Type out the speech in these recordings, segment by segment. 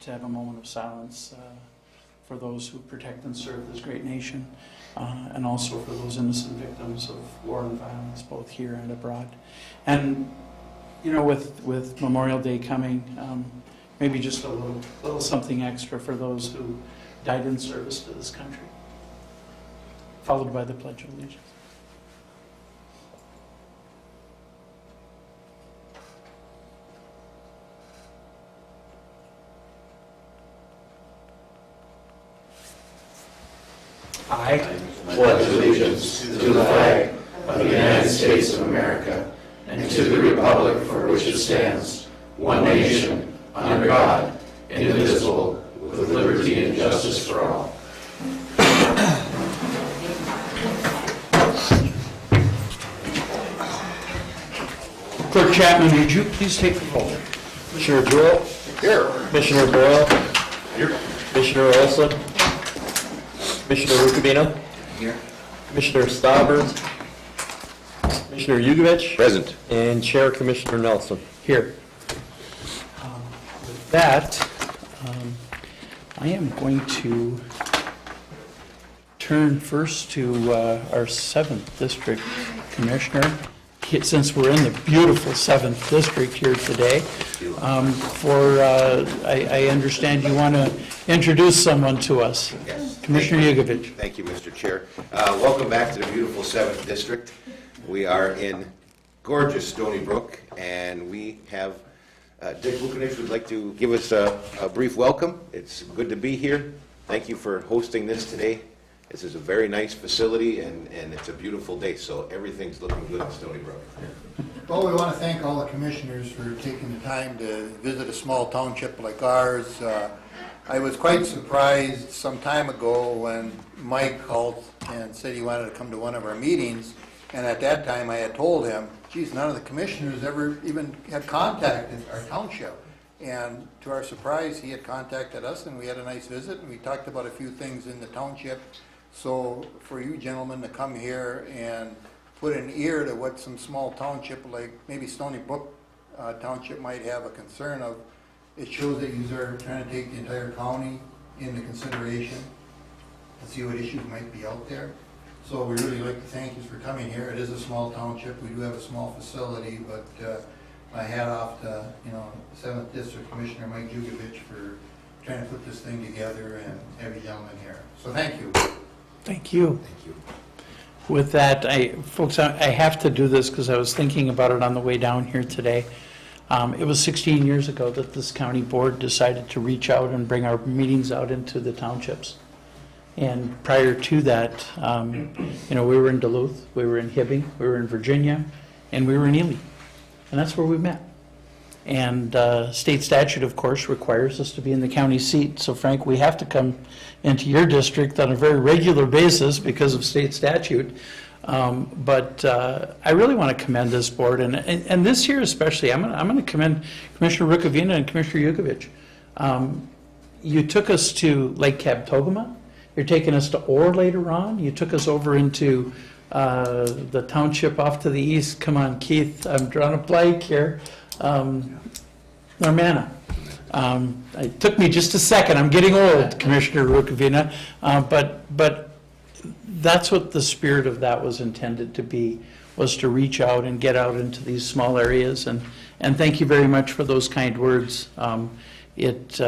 to have a moment of silence for those who protect and serve this great nation, and also for those innocent victims of war and violence, both here and abroad. And with Memorial Day coming, maybe just a little something extra for those who died in service to this country, followed by the Pledge of Allegiance. I pledge allegiance to the flag of the United States of America and to the republic for which it stands, one nation, under God, indivisible, with liberty and justice for all. Clerk Chapman, would you please take the roll? Commissioner Jewell? Here. Commissioner Boyle? Here. Commissioner Olson? Commissioner Rukavina? Here. Commissioner Stauber? Commissioner Yugovich? Present. And Chair Commissioner Nelson. Here. With that, I am going to turn first to our 7th District Commissioner, since we're in the beautiful 7th District here today. I understand you want to introduce someone to us. Yes. Commissioner Yugovich. Thank you, Mr. Chair. Welcome back to the beautiful 7th District. We are in gorgeous Stony Brook, and we have Dick Vukanich would like to give us a brief welcome. It's good to be here. Thank you for hosting this today. This is a very nice facility, and it's a beautiful day, so everything's looking good in Stony Brook. Well, we want to thank all the commissioners for taking the time to visit a small township like ours. I was quite surprised some time ago when Mike called and said he wanted to come to one of our meetings, and at that time I had told him, geez, none of the commissioners ever even had contacted our township. And to our surprise, he had contacted us, and we had a nice visit, and we talked about a few things in the township. So for you gentlemen to come here and put an ear to what some small township like maybe Stony Brook Township might have a concern of, it shows that you are trying to take the entire county into consideration and see what issues might be out there. So we really like to thank you for coming here. It is a small township. We do have a small facility, but my hat off to 7th District Commissioner Mike Jugovich for trying to put this thing together and have you gentlemen here. So thank you. Thank you. Thank you. With that, folks, I have to do this because I was thinking about it on the way down here today. It was 16 years ago that this county board decided to reach out and bring our meetings out into the townships. And prior to that, we were in Duluth, we were in Hibbing, we were in Virginia, and we were in Ely. And that's where we met. And state statute, of course, requires us to be in the county seat. So, Frank, we have to come into your district on a very regular basis because of state statute. But I really want to commend this board, and this year especially, I'm going to commend Commissioner Rukavina and Commissioner Yugovich. You took us to Lake Kabetogama. You're taking us to Orr later on. You took us over into the township off to the east. Come on, Keith. I'm drawing a blank here. Normanna. It took me just a second. I'm getting old, Commissioner Rukavina. But that's what the spirit of that was intended to be, was to reach out and get out into these small areas. And thank you very much for those kind words. It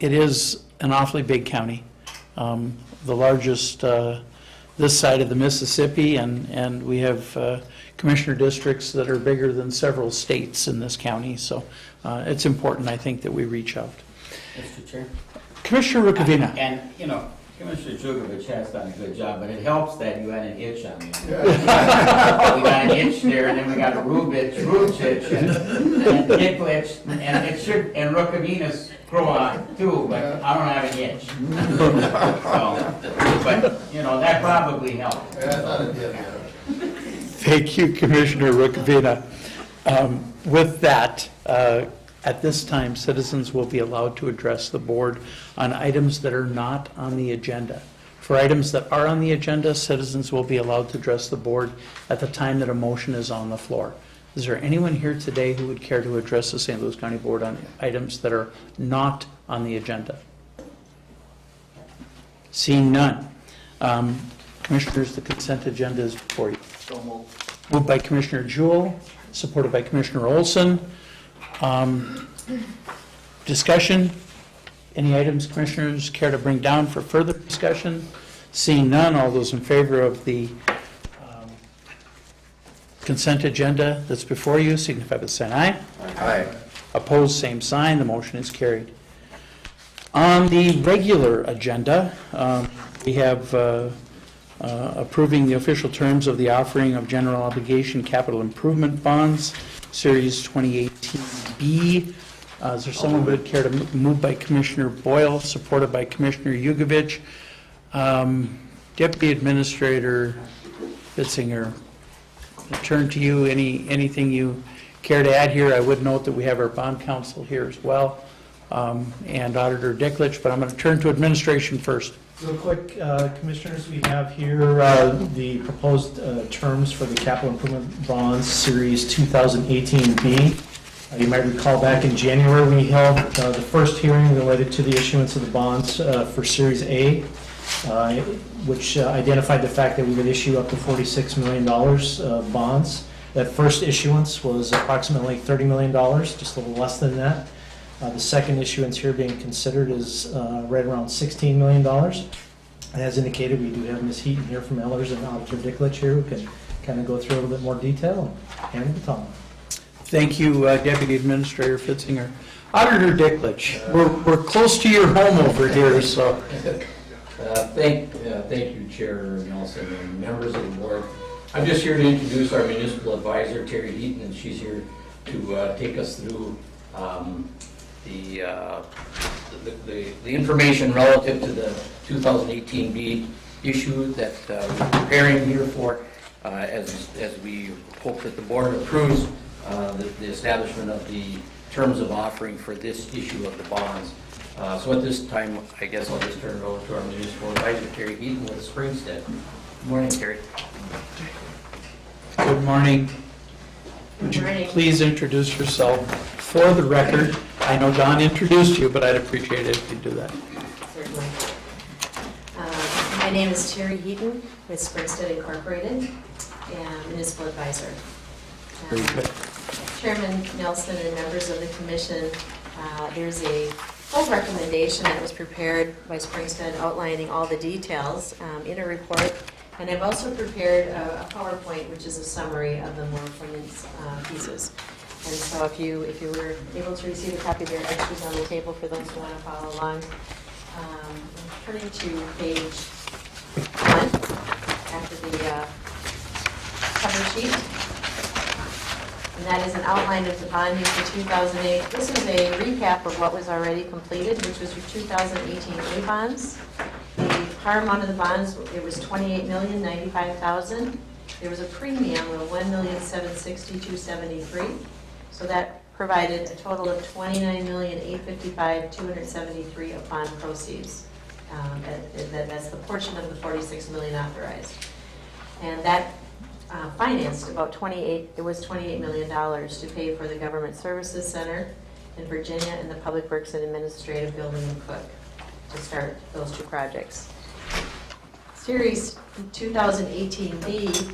is an awfully big county, the largest this side of the Mississippi, and we have commissioner districts that are bigger than several states in this county. So it's important, I think, that we reach out. Mr. Chair? Commissioner Rukavina. And, Commissioner Jugovich has done a good job, but it helps that you had an itch on me. We got an itch there, and then we got a root itch, and tickle itch, and Rukavina's grow on too, but I don't have an itch. But, that probably helped. Yeah, I thought it did. Thank you, Commissioner Rukavina. With that, at this time, citizens will be allowed to address the board on items that are not on the agenda. For items that are on the agenda, citizens will be allowed to address the board at the time that a motion is on the floor. Is there anyone here today who would care to address the St. Louis County Board on items that are not on the agenda? Seeing none. Commissioners, the consent agenda is before you. Moved by Commissioner Jewell, supported by Commissioner Olson. Discussion? Any items commissioners care to bring down for further discussion? Seeing none, all those in favor of the consent agenda that's before you signify by saying aye. Aye. Opposed, same sign. The motion is carried. On the regular agenda, we have approving the official terms of the offering of general obligation capital improvement bonds, Series 2018B. Is there someone who would care to move by Commissioner Boyle, supported by Commissioner Yugovich? Deputy Administrator Fitzinger, I'll turn to you. Anything you care to add here? I would note that we have our bond counsel here as well, and Auditor Dicklich, but I'm going to turn to administration first. Real quick, Commissioners, we have here the proposed terms for the capital improvement bonds, Series 2018B. You might recall back in January, we held the first hearing related to the issuance of the bonds for Series A, which identified the fact that we would issue up to $46 million of bonds. That first issuance was approximately $30 million, just a little less than that. The second issuance here being considered is right around $16 million. As indicated, we do have Ms. Heaton here from Ellers and Auditor Dicklich here who can kind of go through a little bit more detail and hand the baton. Thank you, Deputy Administrator Fitzinger. Auditor Dicklich, we're close to your home over here, so. Thank you, Chair Nelson, and members of the board. I'm just here to introduce our municipal advisor, Terry Heaton, and she's here to take us through the information relative to the 2018B issue that we're preparing here for as we hope that the board approves the establishment of the terms of offering for this issue of the bonds. So at this time, I guess I'll just turn it over to our municipal advisor, Terry Heaton with Springstead. Good morning, Terry. Good morning. Would you please introduce yourself for the record? I know Don introduced you, but I'd appreciate it if you'd do that. Certainly. My name is Terry Heaton with Springstead Incorporated and municipal advisor. Very good. Chairman Nelson and members of the commission, there's a full recommendation that was prepared by Springstead outlining all the details in a report. And I've also prepared a PowerPoint, which is a summary of the more poignant pieces. And so if you were able to receive a copy, there are extras on the table for those who want to follow along. Turning to page 1, after the cover sheet. And that is an outline of the bonding for 2008. This is a recap of what was already completed, which was your 2018 A bonds. The par amount of the bonds, it was $28,095,000. There was a premium of $1,762,273. So that provided a total of $29,855,273 of bond proceeds. That's the portion of the $46 million authorized. And that financed about $28 million to pay for the Government Services Center in Virginia and the Public Works and Administrative Building in Cook to start those two projects. Series 2018B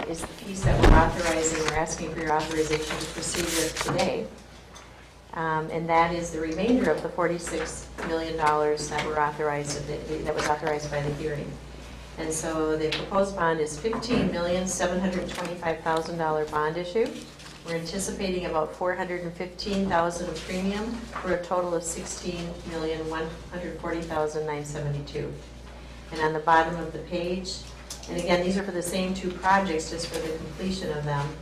is the piece that we're authorizing, we're asking for your authorization to proceed with today. And that is the remainder of the $46 million that were authorized, that was authorized by the hearing. And so the proposed bond is $15,725,000 bond issue. We're anticipating about $415,000 of premium for a total of $16,140,972. And on the bottom of the page, and again, these are for the same two projects, just for the completion of them.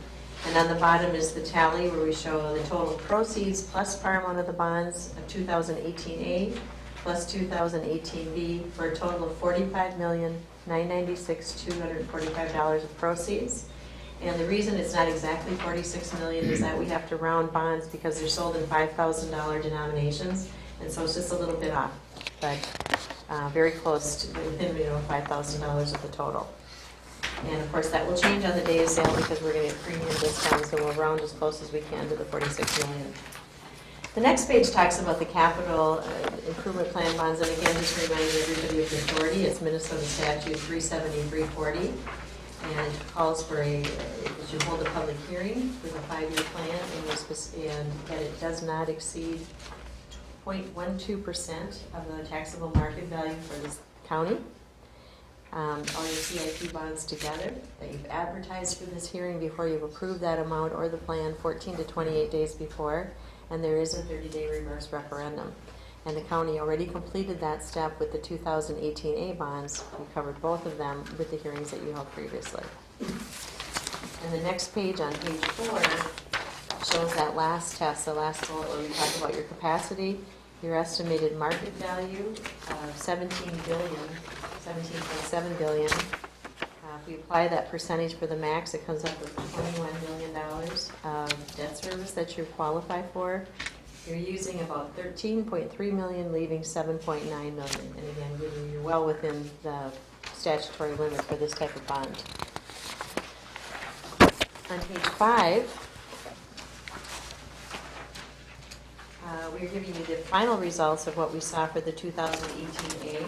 And on the bottom is the tally where we show the total proceeds plus par amount of the bonds of 2018A plus 2018B for a total of $45,996,245 of proceeds. And the reason it's not exactly $46 million is that we have to round bonds because they're sold in $5,000 denominations, and so it's just a little bit off, but very close to within $5,000 of the total. And of course, that will change on the day of sale because we're going to get premium discounts, so we'll round as close as we can to the 46 million. The next page talks about the capital improvement plan bonds, and again, just remind everybody of the authority. It's Minnesota Statute 37340, and calls for that you hold a public hearing for the 5-year plan, and that it does not exceed 0.12% of the taxable market value for this county. All your CIP bonds together, that you've advertised for this hearing before you've approved that amount or the plan 14 to 28 days before, and there is a 30-day reverse referendum. And the county already completed that step with the 2018 A bonds. We covered both of them with the hearings that you held previously. And the next page, on page 4, shows that last test, the last bullet where we talk about your capacity, your estimated market value of 17.7 billion. If we apply that percentage for the max, it comes up with $21 million of debt service that you qualify for. You're using about 13.3 million, leaving 7.9 million. And again, you're well within the statutory limit for this type of bond. On page 5, we're giving you the final results of what we saw for the 2018 A.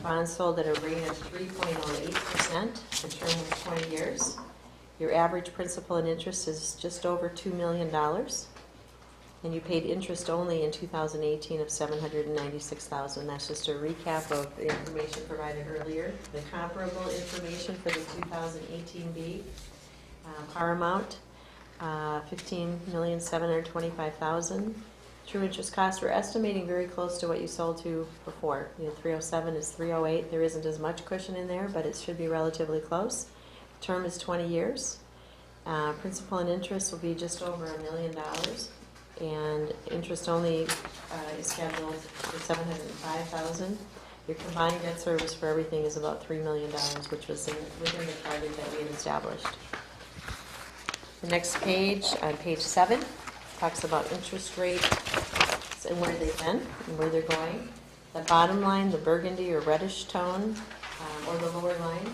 Bonds sold at a rate of 3.08%. The term was 20 years. Your average principal and interest is just over $2 million. And you paid interest only in 2018 of $796,000. That's just a recap of the information provided earlier. The comparable information for the 2018 B, par amount, $15,725,000. True interest costs, we're estimating very close to what you sold to before. 307 is 308. There isn't as much cushion in there, but it should be relatively close. Term is 20 years. Principal and interest will be just over $1 million. And interest only is scheduled for $705,000. Your combined debt service for everything is about $3 million, which was within the target that we had established. The next page, on page 7, talks about interest rates and where they've been and where they're going. The bottom line, the burgundy or reddish tone, or the lower line,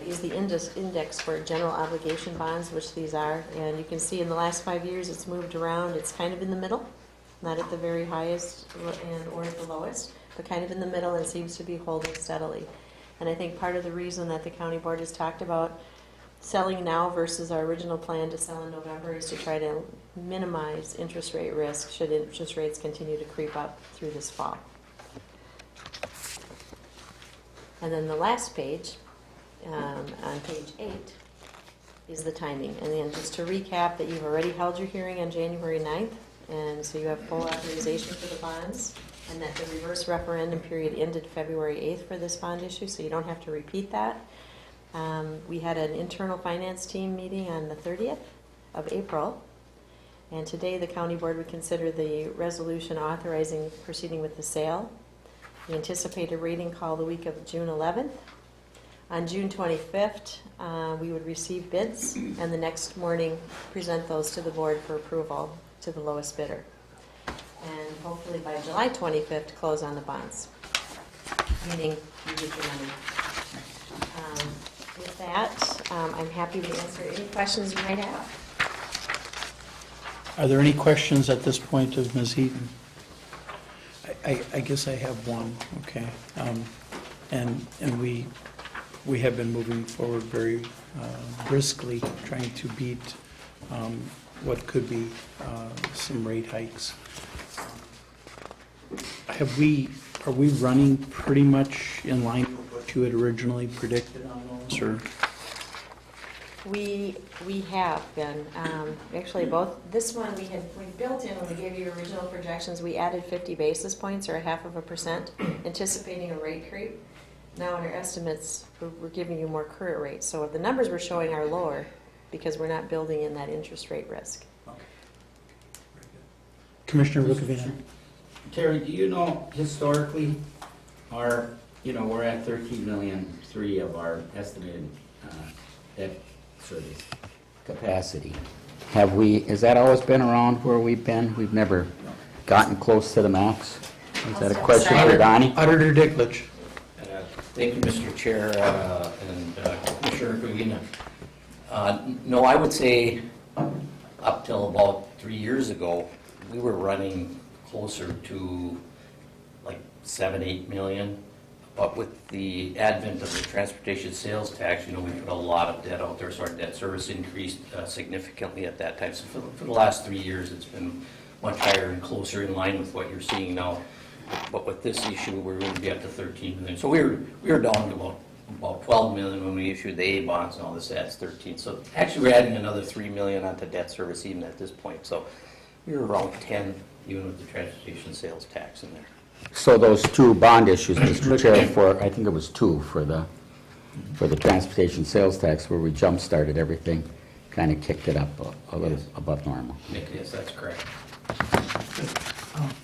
is the index for general obligation bonds, which these are. And you can see in the last 5 years it's moved around. It's kind of in the middle, not at the very highest or at the lowest, but kind of in the middle, and seems to be holding steadily. And I think part of the reason that the county board has talked about selling now versus our original plan to sell in November is to try to minimize interest rate risk should interest rates continue to creep up through this fall. And then the last page, on page 8, is the timing. And then just to recap that you've already held your hearing on January 9th, and so you have full authorization for the bonds, and that the reverse referendum period ended February 8th for this bond issue, so you don't have to repeat that. We had an internal finance team meeting on the 30th of April, and today the county board would consider the resolution authorizing proceeding with the sale. We anticipate a rating call the week of June 11th. On June 25th, we would receive bids, and the next morning present those to the board for approval to the lowest bidder. And hopefully by July 25th, close on the bonds, meaning you get your money. With that, I'm happy to answer any questions you might have. Are there any questions at this point of Ms. Heaton? I guess I have one, okay. And we have been moving forward very briskly, trying to beat what could be some rate hikes. Are we running pretty much in line with what you had originally predicted on those, or? We have been. Actually, both, this one we built in when we gave you original projections, we added 50 basis points or 0.5%, anticipating a rate creep. Now in our estimates, we're giving you more current rates. So the numbers we're showing are lower because we're not building in that interest rate risk. Okay. Very good. Commissioner Rukavina. Terry, do you know historically, we're at 13.3 million of our estimated debt service capacity. Has that always been around where we've been? We've never gotten close to the max? Is that a question for Donnie? Auditor Dicklich. Thank you, Mr. Chair, and Commissioner Guina. No, I would say up till about 3 years ago, we were running closer to like 7-8 million. But with the advent of the transportation sales tax, we put a lot of debt out there, so our debt service increased significantly at that time. So for the last 3 years, it's been much higher and closer in line with what you're seeing now. But with this issue, we're going to be up to 13 million. So we were down to about 12 million when we issued the A bonds, and all this adds 13. So actually, we're adding another 3 million onto debt service even at this point. So we were around 10, even with the transportation sales tax in there. So those two bond issues, Mr. Chair, I think it was two for the transportation sales tax, where we jump-started everything, kind of kicked it up a little above normal. Yes, that's correct.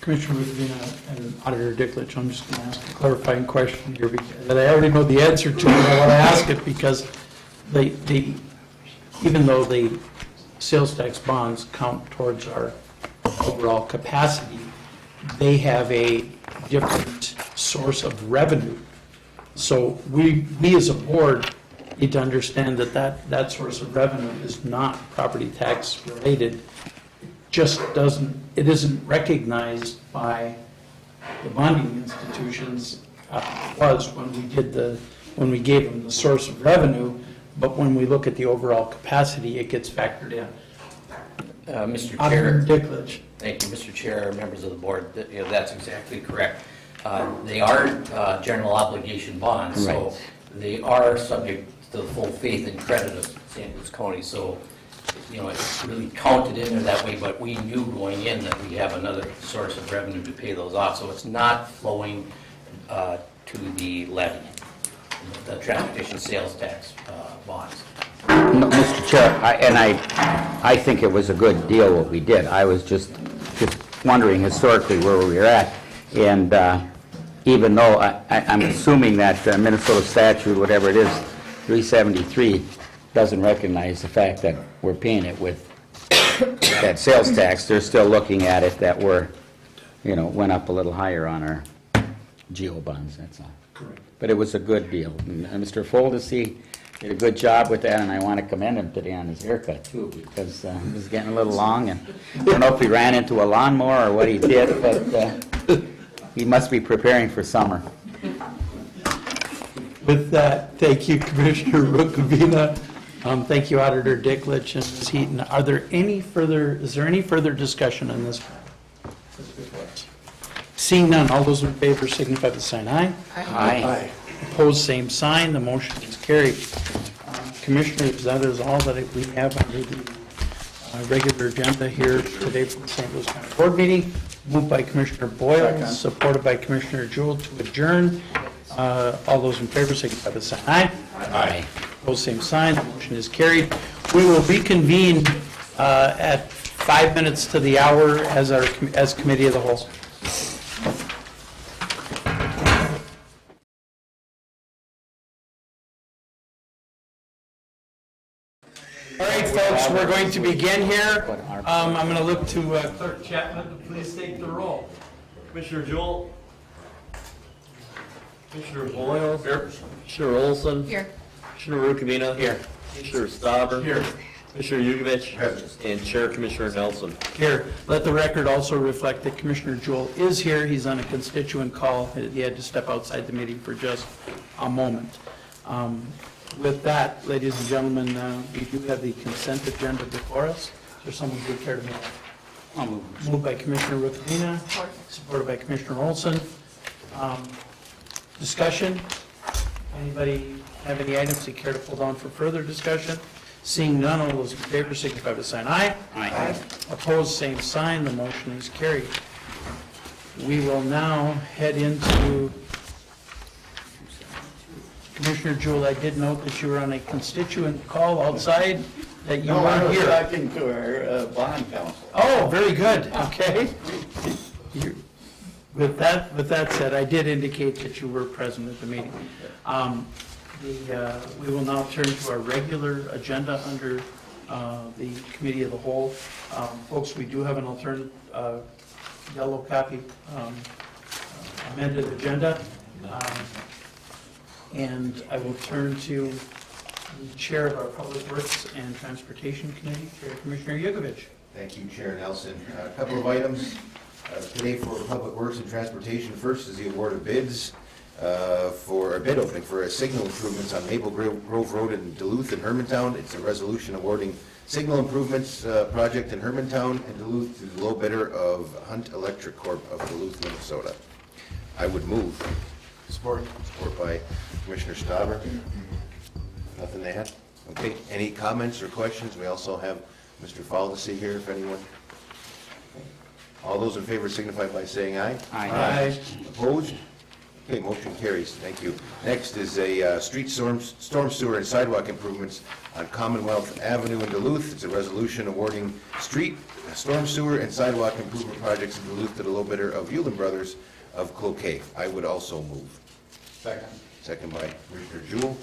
Commissioner Rubina and Auditor Dicklich, I'm just going to ask a clarifying question here that I already know the answer to, and I want to ask it because even though the sales tax bonds count towards our overall capacity, they have a different source of revenue. So we as a board need to understand that source of revenue is not property tax related. It isn't recognized by the bonding institutions. It was when we gave them the source of revenue, but when we look at the overall capacity, it gets factored in. Mr. Auditor Chair. Dicklich. Thank you, Mr. Chair, members of the board. That's exactly correct. They are general obligation bonds, so Right. they are subject to the full faith and credit of St. Louis County. So, it's really counted in there that way, but we knew going in that we have another source of revenue to pay those off. So it's not flowing to the levy, the transportation sales tax bonds. No, Mr. Chair, I think it was a good deal what we did. I was just wondering historically where we were at. And even though I'm assuming that Minnesota statute, whatever it is, 373, doesn't recognize the fact that we're paying it with that sales tax, they're still looking at it that went up a little higher on our GO bonds, that's all. Correct. But it was a good deal. And Mr. Foldesy did a good job with that, and I want to commend him today on his haircut, too, because it was getting a little long, and I don't know if he ran into a lawnmower or what he did, but he must be preparing for summer. With that, thank you, Commissioner Rukavina. Thank you, Auditor Dicklich and Ms. Heaton. Is there any further discussion on this? Seeing none, all those in favor signify by saying aye. Aye. Opposed, same sign. The motion is carried. Commissioners, that is all that we have under the regular agenda here today for the St. Louis County Board meeting. Moved by Commissioner Boyle, supported by Commissioner Jewell to adjourn. All those in favor signify by saying aye. Aye. Opposed, same sign. The motion is carried. We will reconvene at 5 minutes to the hour as Committee of the Whole. All right, folks, we're going to begin here. I'm going to look to Clerk Chapman to please take the roll. Commissioner Jewell. Commissioner Boyle. Here. Commissioner Olson. Here. Commissioner Rukavina. Here. Commissioner Stauber. Here. Commissioner Yugovich. And Chair Commissioner Nelson. Here. Let the record also reflect that Commissioner Jewell is here. He's on a constituent call. He had to step outside the meeting for just a moment. With that, ladies and gentlemen, we do have the consent agenda before us. Is there someone who would care to move? I'll move. Moved by Commissioner Rukavina, supported by Commissioner Olson. Discussion? Anybody have any items they care to pull down for further discussion? Seeing none, all those in favor signify by saying aye. Aye. Opposed, same sign. The motion is carried. We will now head into Commissioner Jewell. I did note that you were on a constituent call outside, that you weren't here. talking to our bond counsel. Oh, very good. Okay. With that said, I did indicate that you were present at the meeting. We will now turn to our regular agenda under the Committee of the Whole. Folks, we do have an alternate yellow copy amended agenda. And I will turn to the Chair of our Public Works and Transportation Committee, Chair Commissioner Yugovich. Thank you, Chair Nelson. A couple of items today for Public Works and Transportation. First is the award of bids for a bid opening for signal improvements on Maple Grove Road in Duluth and Hermantown. It's a resolution awarding signal improvements project in Hermantown and Duluth to the low bidder of Hunt Electric Corp. of Duluth, Minnesota. I would move. Support. Support by Commissioner Stauber. Nothing to add? Okay, any comments or questions? We also have Mr. Faldesi here, if anyone. All those in favor signify by saying aye. Aye. Opposed? Okay, motion carries. Thank you. Next is a street storm sewer and sidewalk improvements on Commonwealth Avenue in Duluth. It's a resolution awarding street, storm sewer, and sidewalk improvement projects in Duluth to the low bidder of Yulin Brothers of Cloquet. I would also move. Second. Second by Commissioner Jewell.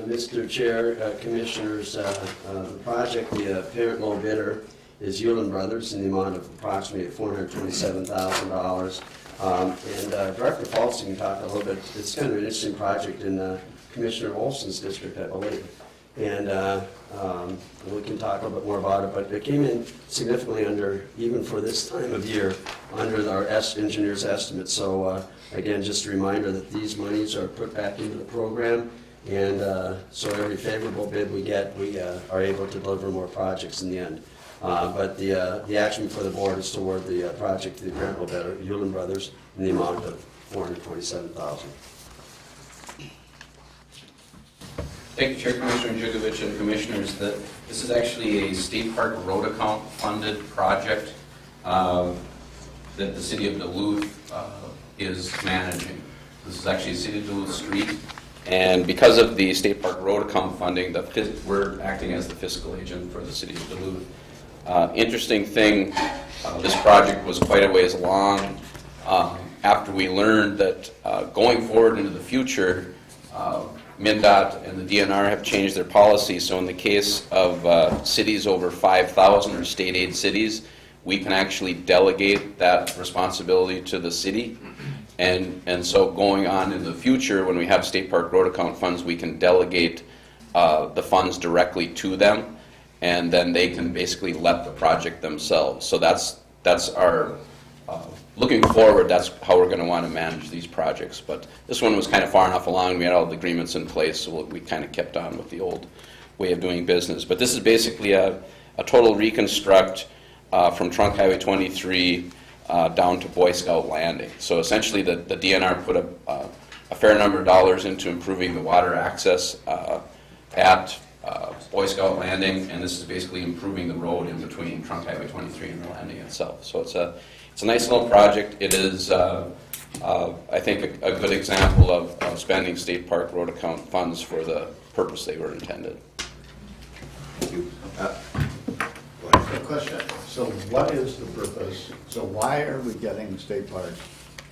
Mr. Chair, Commissioners, the project, the apparent low bidder is Yulin Brothers in the amount of approximately $427,000. And Director Paulson can talk a little bit. It's kind of an interesting project in Commissioner Olson's district, I believe. And we can talk a little bit more about it, but it came in significantly under, even for this time of year, under our engineer's estimate. So again, just a reminder that these monies are put back into the program, and so every favorable bid we get, we are able to deliver more projects in the end. But the action for the board is to award the project to the apparent low bidder, Yulin Brothers, in the amount of $427,000. Thank you, Chair, Commissioner Jugovich, and Commissioners. This is actually a state park road account funded project that the city of Duluth is managing. This is actually a city of Duluth street, and because of the state park road account funding, we're acting as the fiscal agent for the city of Duluth. Interesting thing, this project was quite a ways along after we learned that going forward into the future, MnDOT and the DNR have changed their policy. So in the case of cities over 5,000 or state aid cities, we can actually delegate that responsibility to the city. And so going on in the future, when we have state park road account funds, we can delegate the funds directly to them, and then they can basically let the project themselves. So that's our looking forward, that's how we're going to want to manage these projects. But this one was kind of far enough along. We had all the agreements in place, so we kind of kept on with the old way of doing business. But this is basically a total reconstruct from Trunk Highway 23 down to Boy Scout Landing. So essentially the DNR put a fair number of dollars into improving the water access at Boy Scout Landing, and this is basically improving the road in between Trunk Highway 23 and the landing itself. So it's a nice little project. It is, I think, a good example of spending state park road account funds for the purpose they were intended. Thank you. A question. So what is the purpose? So why are we getting state park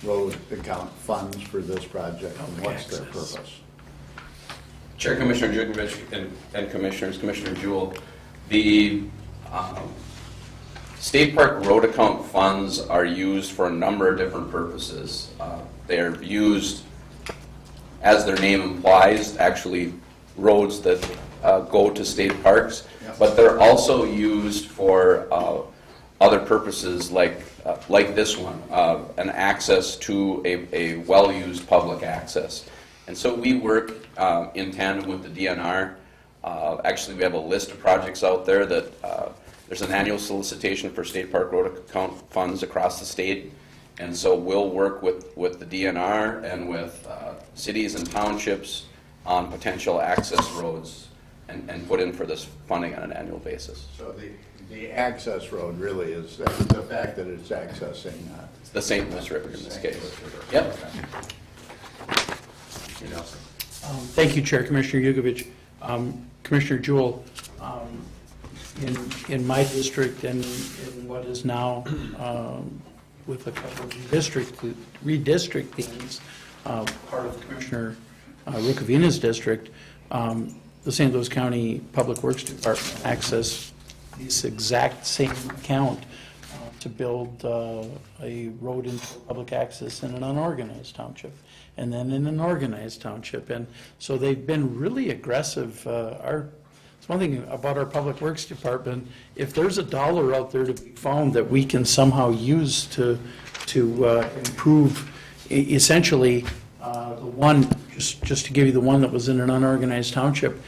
road account funds for this project? And what's their purpose? Chair, Commissioner Jugovich, and Commissioners, Commissioner Jewell, the state park road account funds are used for a number of different purposes. They're used, as their name implies, actually roads that go to state parks, but they're also used for other purposes like this one, an access to a well-used public access. And so we work in tandem with the DNR. Actually, we have a list of projects out there that there's an annual solicitation for state park road account funds across the state. And so we'll work with the DNR and with cities and townships on potential access roads and put in for this funding on an annual basis. So the access road really is the fact that it's accessing the St. Louis River in this case. Yep. Thank you, Chair. Commissioner Yugovich. Commissioner Jewell, in my district and in what is now with a couple of redistrictings, part of Commissioner Rukavina's district, the St. Louis County Public Works Department access this exact same account to build a road into public access in an unorganized township, and then in an organized township. And so they've been really aggressive. It's one thing about our Public Works Department, if there's a dollar out there to be found that we can somehow use to improve, essentially, the one, just to give you the one that was in an unorganized township,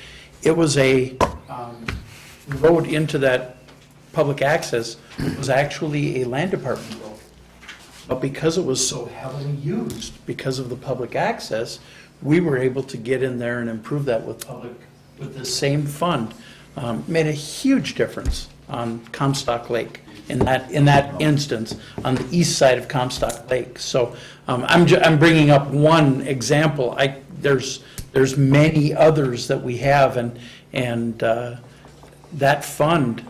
it was a road into that public access was actually a land department road. But because it was so heavily used, because of the public access, we were able to get in there and improve that with the same fund. Made a huge difference on Comstock Lake in that instance, on the east side of Comstock Lake. So I'm bringing up one example. There's many others that we have, and that fund,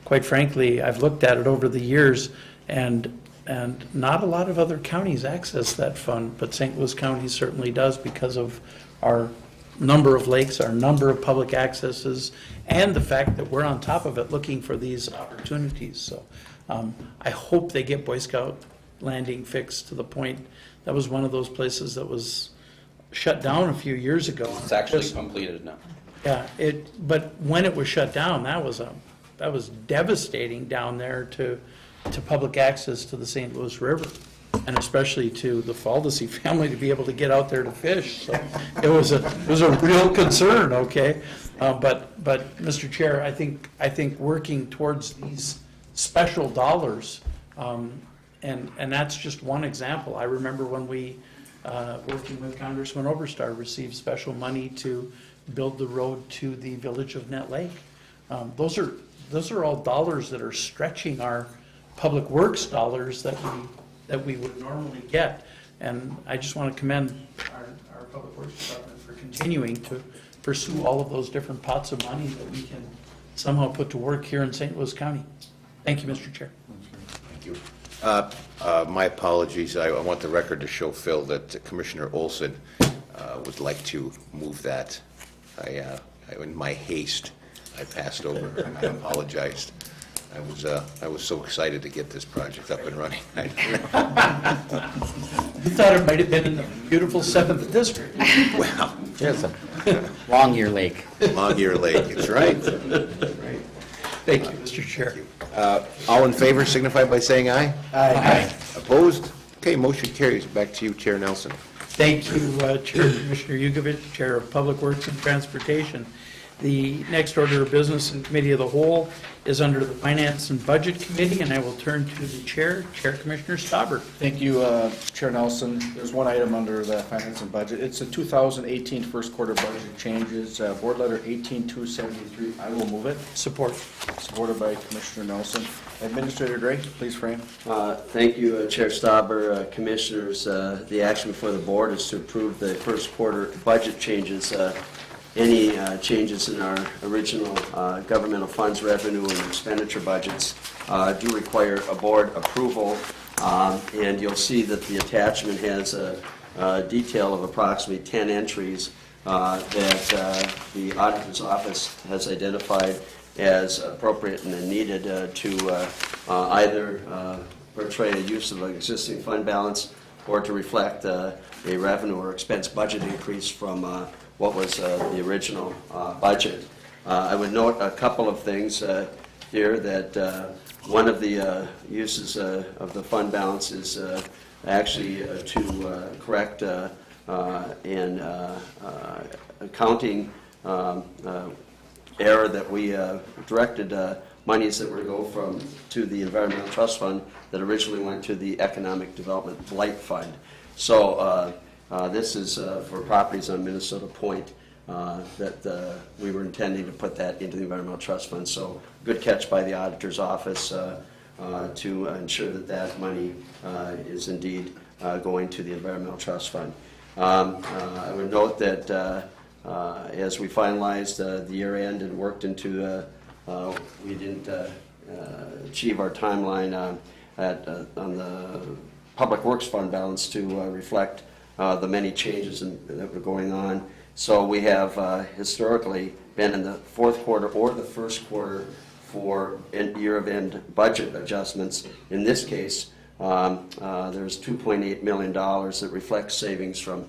quite frankly, I've looked at it over the years, and not a lot of other counties access that fund, but St. Louis County certainly does because of our number of lakes, our number of public accesses, and the fact that we're on top of it looking for these opportunities. So I hope they get Boy Scout Landing fixed to the point. That was one of those places that was shut down a few years ago. It's actually completed now. Yeah, but when it was shut down, that was devastating down there to public access to the St. Louis River, and especially to the Faldesi family to be able to get out there to fish. So it was a real concern, okay? But Mr. Chair, I think working towards these special dollars, and that's just one example. I remember when we, working with Congressman Oberstar, received special money to build the road to the village of Net Lake. Those are all dollars that are stretching our public works dollars that we would normally get. And I just want to commend our Public Works Department for continuing to pursue all of those different pots of money that we can somehow put to work here in St. Louis County. Thank you, Mr. Chair. Thank you. My apologies. I want the record to show, Phil, that Commissioner Olson would like to move that. In my haste, I passed over. I apologized. I was so excited to get this project up and running. You thought it might have been in the beautiful 7th District. Well, There's a Longyear Lake. Longyear Lake, it's right. Thank you, Mr. Chair. All in favor signify by saying aye. Aye. Opposed? Okay, motion carries. Back to you, Chair Nelson. Thank you, Chair Commissioner Yugovich, Chair of Public Works and Transportation. The next order of business in Committee of the Whole is under the Finance and Budget Committee, and I will turn to the Chair, Chair Commissioner Stauber. Thank you, Chair Nelson. There's one item under the Finance and Budget. It's the 2018 first quarter budget changes, Board Letter 18273. I will move it. Support. Supported by Commissioner Nelson. Administrator Gray, please frame. Thank you, Chair Stauber, Commissioners. The action before the Board is to approve the first quarter budget changes. Any changes in our original governmental funds revenue and expenditure budgets do require a board approval, and you'll see that the attachment has a detail of approximately 10 entries that the Auditor's Office has identified as appropriate and needed to either portray a use of an existing fund balance or to reflect a revenue or expense budget increase from what was the original budget. I would note a couple of things here, that one of the uses of the fund balance is actually to correct an accounting error that we directed monies that were to go to the Environmental Trust Fund that originally went to the Economic Development Blight Fund. So this is for properties on Minnesota Point that we were intending to put that into the Environmental Trust Fund. So good catch by the Auditor's Office to ensure that that money is indeed going to the Environmental Trust Fund. I would note that as we finalized the year end and worked into, we didn't achieve our timeline on the Public Works Fund balance to reflect the many changes that were going on. So we have historically been in the fourth quarter or the first quarter for year-of-end budget adjustments. In this case, there's $2.8 million that reflects savings from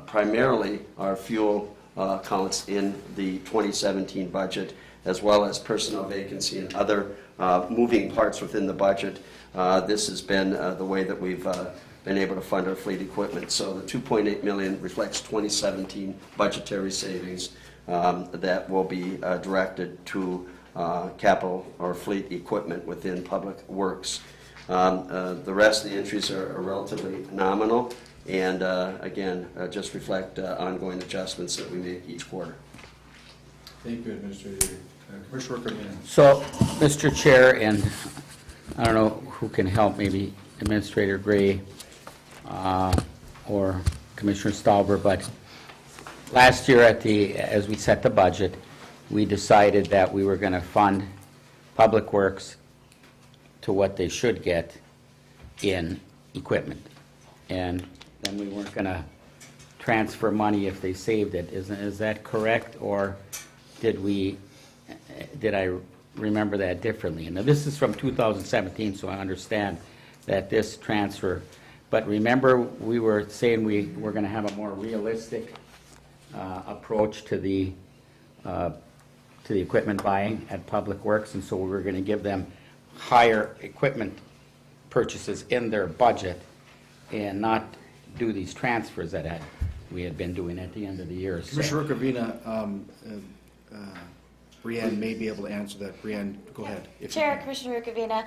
primarily our fuel accounts in the 2017 budget, as well as personnel vacancy and other moving parts within the budget. This has been the way that we've been able to fund our fleet equipment. So the $2.8 million reflects 2017 budgetary savings that will be directed to capital or fleet equipment within Public Works. The rest of the entries are relatively nominal and, again, just reflect ongoing adjustments that we make each quarter. Thank you, Administrator. Commissioner Riccoviano. So, Mr. Chair, and I don't know who can help, maybe Administrator Gray or Commissioner Stauber, but last year as we set the budget, we decided that we were going to fund Public Works to what they should get in equipment. And then we weren't going to transfer money if they saved it. Is that correct? Or did I remember that differently? And now this is from 2017, so I understand that this transfer. But remember, we were saying we were going to have a more realistic approach to the equipment buying at Public Works, and so we were going to give them higher equipment purchases in their budget and not do these transfers that we had been doing at the end of the year. Commissioner Riccoviano, Brianne may be able to answer that. Brianne, go ahead. Chair, Commissioner Riccoviano,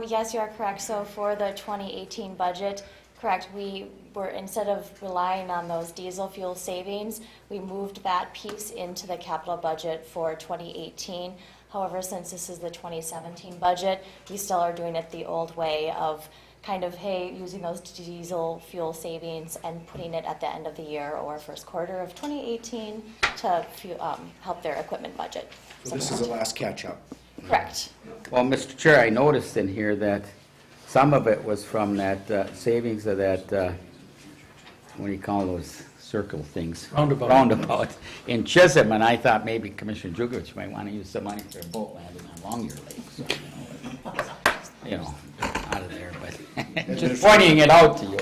yes, you are correct. So for the 2018 budget, correct, we were, instead of relying on those diesel fuel savings, we moved that piece into the capital budget for 2018. However, since this is the 2017 budget, we still are doing it the old way of kind of, hey, using those diesel fuel savings and putting it at the end of the year or first quarter of 2018 to help their equipment budget. So this is the last catch-up. Correct. Well, Mr. Chair, I noticed in here that some of it was from that savings of that, what do you call those circle things? Roundabout in Chisholm, and I thought maybe Commissioner Jugovich might want to use some money for a boat landing on Longyear Lake. So, out of there, but just pointing it out to you.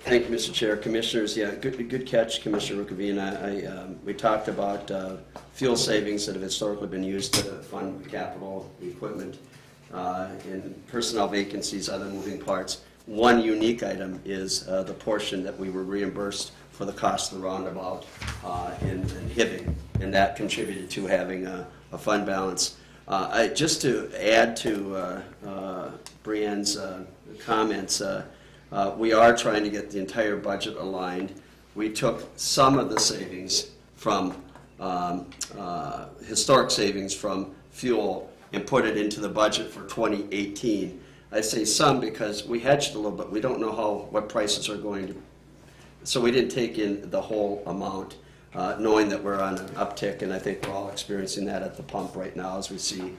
Thank you, Mr. Chair. Commissioners, yeah, good catch, Commissioner Riccoviano. We talked about fuel savings that have historically been used to fund capital equipment and personnel vacancies, other moving parts. One unique item is the portion that we were reimbursed for the cost of the roundabout in Hibbing, and that contributed to having a fund balance. Just to add to Brianne's comments, we are trying to get the entire budget aligned. We took some of the savings from historic savings from fuel and put it into the budget for 2018. I say some because we hedged a little bit. We don't know what prices are going to, so we didn't take in the whole amount, knowing that we're on an uptick, and I think we're all experiencing that at the pump right now as we see,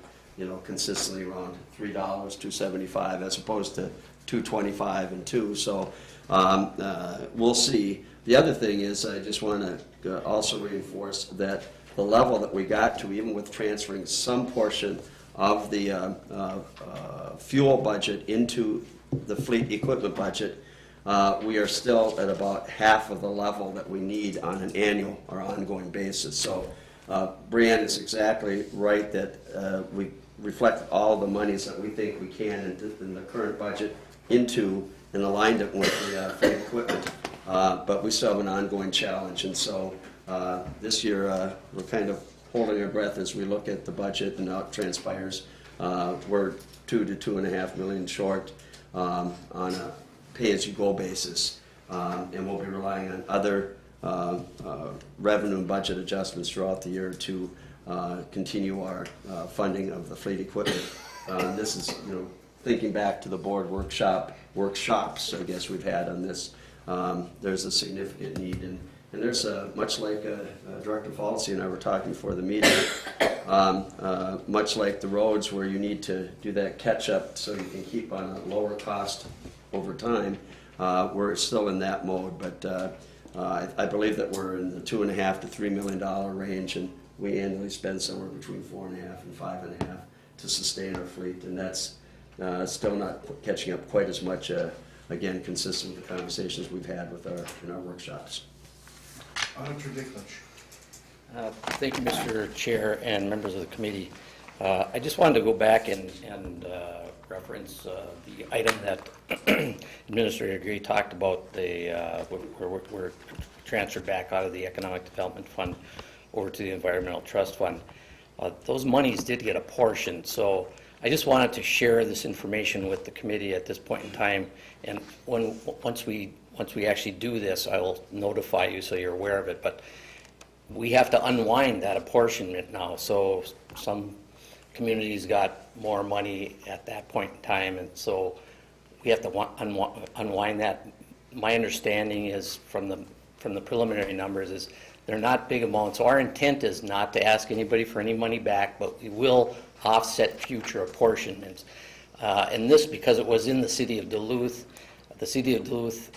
consistently around $3, $2.75 as opposed to $2.25 and $2. So we'll see. The other thing is I just want to also reinforce that the level that we got to, even with transferring some portion of the fuel budget into the fleet equipment budget, we are still at about half of the level that we need on an annual or ongoing basis. So Brianne is exactly right that we reflect all the monies that we think we can in the current budget into and aligned it with the fleet equipment. But we still have an ongoing challenge, and so this year we're kind of holding our breath as we look at the budget and how it transpires. We're $2 to $2.5 million short on a pay-as-you-go basis, and we'll be relying on other revenue and budget adjustments throughout the year to continue our funding of the fleet equipment. This is, thinking back to the board workshops, I guess we've had on this. There's a significant need, and there's much like Director Falsey and I were talking before the meeting, much like the roads where you need to do that catch-up so you can keep on a lower cost over time. We're still in that mode, but I believe that we're in the $2.5 to $3 million range, and we annually spend somewhere between 4.5 and 5.5 to sustain our fleet, and that's still not catching up quite as much, again, consistent with the conversations we've had with in our workshops. Auditor Dicklich. Thank you, Mr. Chair and members of the committee. I just wanted to go back and reference the item that Administrator Gray talked about, we're transferred back out of the Economic Development Fund over to the Environmental Trust Fund. Those monies did get a portion, so I just wanted to share this information with the committee at this point in time, and once we actually do this, I will notify you so you're aware of it, but we have to unwind that apportionment now, so some communities got more money at that point in time, and so we have to unwind that. My understanding is from the preliminary numbers is they're not big amounts. So our intent is not to ask anybody for any money back, but we will offset future apportionments. And this, because it was in the city of Duluth,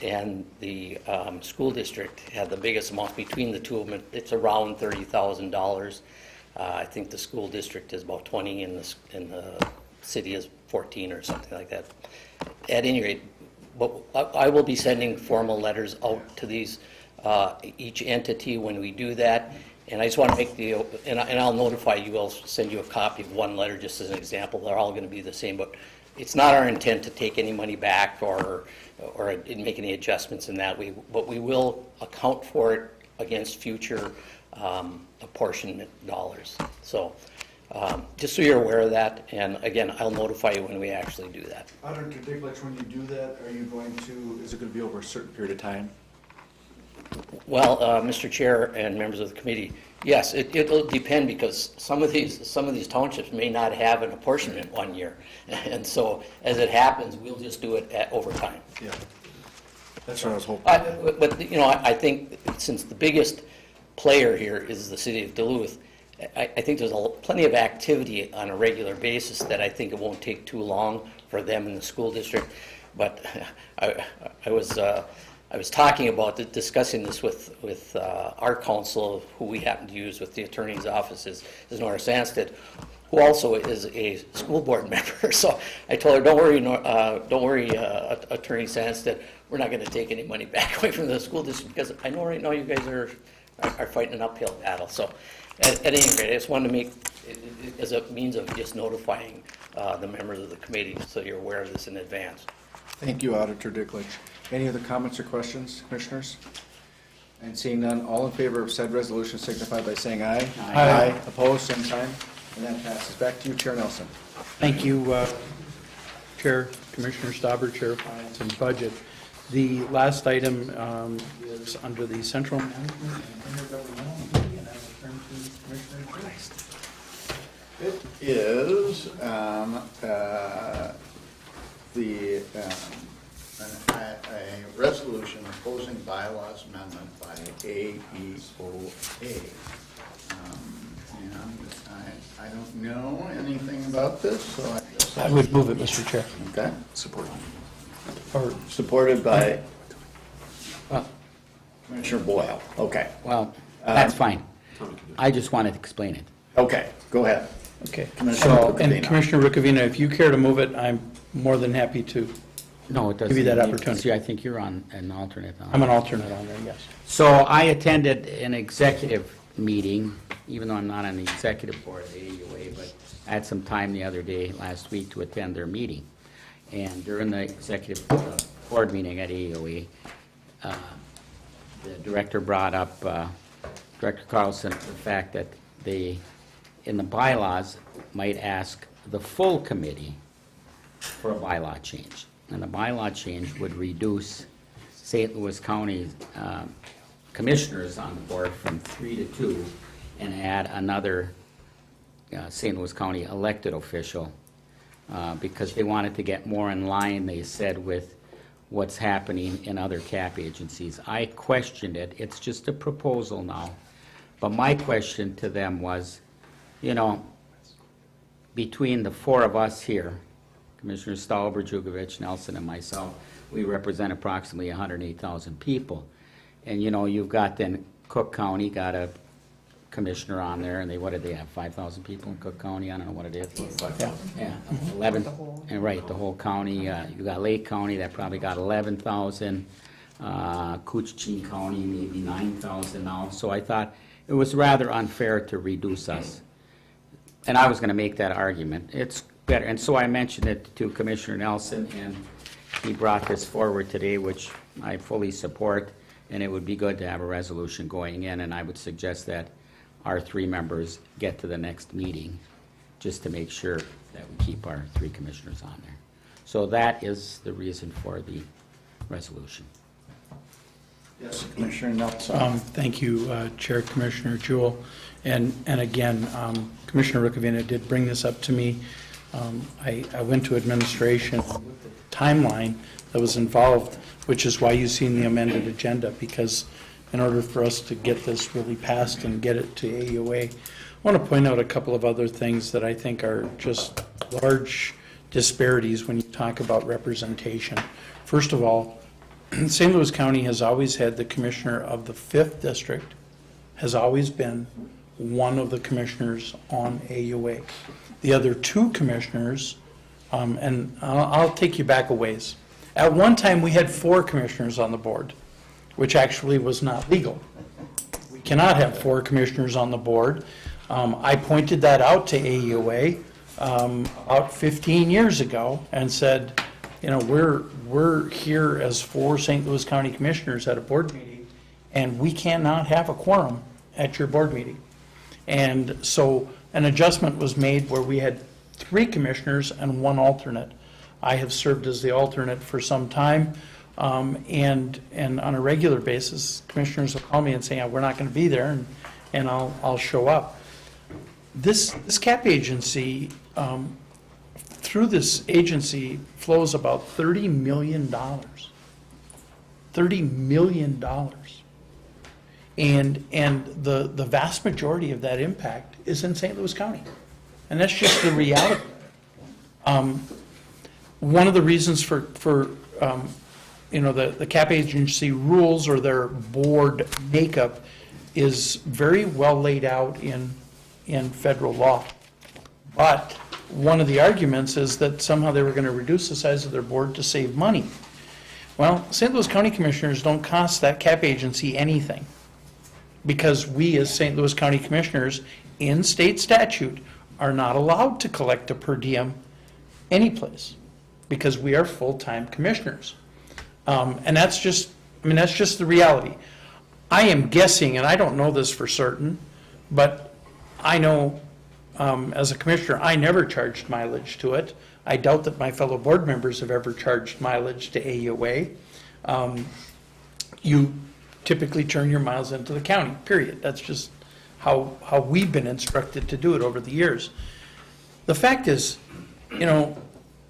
and the school district had the biggest amount between the two of them. It's around $30,000. I think the school district is about 20 and the city is 14 or something like that. At any rate, but I will be sending formal letters out to these each entity when we do that. And I just want to make and I'll notify you, I'll send you a copy of one letter just as an example. They're all going to be the same, but it's not our intent to take any money back or make any adjustments in that. But we will account for it against future apportionment dollars. So just so you're aware of that, and again, I'll notify you when we actually do that. Auditor Dicklich, when you do that, is it going to be over a certain period of time? Well, Mr. Chair and members of the committee, yes, it'll depend because some of these townships may not have an apportionment one year, and so as it happens, we'll just do it over time. Yeah, that's what I was hoping. But I think since the biggest player here is the city of Duluth, I think there's plenty of activity on a regular basis that I think it won't take too long for them in the school district. But I was talking about discussing this with our council, who we happen to use with the attorney's office, is Nora Sandsted, who also is a school board member. So I told her, don't worry, Attorney Sandsted, we're not going to take any money back away from the school district because I know right now you guys are fighting an uphill battle. So at any rate, I just wanted to make it as a means of just notifying the members of the committee so you're aware of this in advance. Thank you, Auditor Dicklich. Any other comments or questions, commissioners? And seeing none, all in favor of said resolution signify by saying aye. Aye. Opposed, same sign. And that passes. Back to you, Chair Nelson. Thank you, Chair, Commissioner Stauber, Chair of Finance and Budget. The last item is under the Central Management and Intergovernmental Committee, and I will turn to Commissioner Christ. It is a resolution opposing bylaws amendment by AEOA. And I don't know anything about this, so I guess I would move it, Mr. Chair. Okay. Supported by Commissioner Boyle. Okay. Well, that's fine. I just wanted to explain it. Okay, go ahead. Okay. Commissioner So, and Rukavina. Commissioner Rukavina, if you care to move it, I'm more than happy to. No, it doesn't. Give you that need- opportunity. See, I think you're on an alternate. I'm an alternate on there, yes. So I attended an executive meeting, even though I'm not on the executive board of the AUA, but I had some time the other day, last week, to attend their meeting. And during the executive board meeting at AUA, the director brought up, Director Carlson, the fact that they, in the bylaws, might ask the full committee for a bylaw change. And the bylaw change would reduce St. Louis County commissioners on the board from 3 to 2 and add another St. Louis County elected official because they wanted to get more in line, they said, with what's happening in other CAP agencies. I questioned it. It's just a proposal now. But my question to them was, between the four of us here, Commissioner Stauber, Jugovich, Nelson, and myself, we represent approximately 108,000 people. And you've got then Cook County got a commissioner on there, and what did they have, 5,000 people in Cook County? I don't know what it is. Yeah. Yeah, 11, and right, the whole county, you got Lake County, that probably got 11,000, Coochichin County, maybe 9,000 now, so I thought it was rather unfair to reduce us. And I was gonna make that argument, it's better, and so I mentioned it to Commissioner Nelson, and he brought this forward today, which I fully support, and it would be good to have a resolution going in, and I would suggest that our 3 members get to the next meeting, just to make sure that we keep our 3 commissioners on there. So that is the reason for the resolution. Yes, Commissioner Nelson. Thank you, Chair Commissioner Jewell. And again, Commissioner Rukavina did bring this up to me. I went to administration with the timeline that was involved, which is why you've seen the amended agenda, because in order for us to get this really passed and get it to AUA, I want to point out a couple of other things that I think are just large disparities when you talk about representation. First of all, St. Louis County has always had the commissioner of the 5th district, has always been one of the commissioners on AUA. The other 2 commissioners, and I'll take you back a ways. At one time, we had 4 commissioners on the board, which actually was not legal. We cannot have 4 commissioners on the board. I pointed that out to AUA about 15 years ago and said, you know, we're here as 4 St. Louis County commissioners at a board meeting, and we cannot have a quorum at your board meeting. And so an adjustment was made where we had 3 commissioners and 1 alternate. I have served as the alternate for some time, and on a regular basis, commissioners will call me and say, we're not going to be there, and I'll show up. This CAP agency, through this agency, flows about $30 million. $30 million. And the vast majority of that impact is in St. Louis County. And that's just the reality. One of the reasons for you know, the CAP agency rules or their board makeup is very well laid out in federal law. But one of the arguments is that somehow they were going to reduce the size of their board to save money. Well, St. Louis County commissioners don't cost that CAP agency anything, because we as St. Louis County commissioners in state statute are not allowed to collect a per diem anyplace, because we are full-time commissioners. And that's just, I mean, that's just the reality. I am guessing, and I don't know this for certain, but I know as a commissioner, I never charged mileage to it. I doubt that my fellow board members have ever charged mileage to AUA. You typically turn your miles into the county, period. That's just how we've been instructed to do it over the years. The fact is, you know,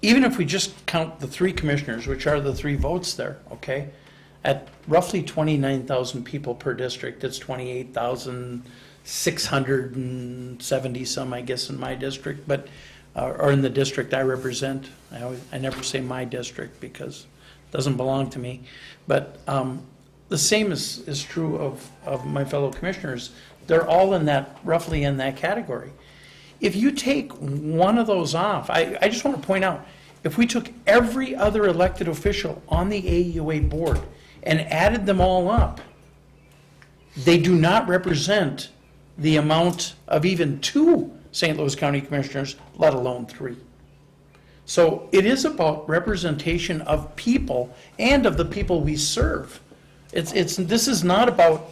even if we just count the 3 commissioners, which are the 3 votes there, okay, at roughly 29,000 people per district, it's 28,670 some, I guess, in my district, but or in the district I represent. I never say my district because it doesn't belong to me. But the same is true of my fellow commissioners. They're all in that, roughly in that category. If you take one of those off, I just want to point out, if we took every other elected official on the AUA board and added them all up, they do not represent the amount of even 2 St. Louis County commissioners, let alone 3. So it is about representation of people and of the people we serve. This is not about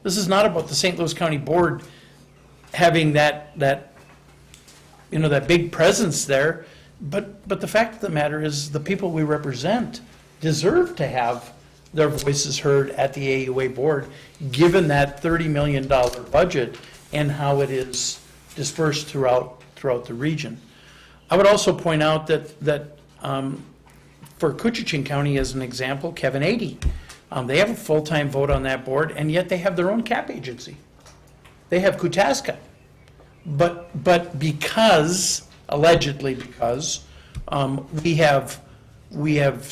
the St. Louis County board having that you know, that big presence there, but the fact of the matter is the people we represent deserve to have their voices heard at the AUA board, given that $30 million budget and how it is dispersed throughout the region. I would also point out that for Coochichin County, as an example, Kevin Adey, they have a full-time vote on that board, and yet they have their own CAP agency. They have Kutaska. But because, allegedly because, we have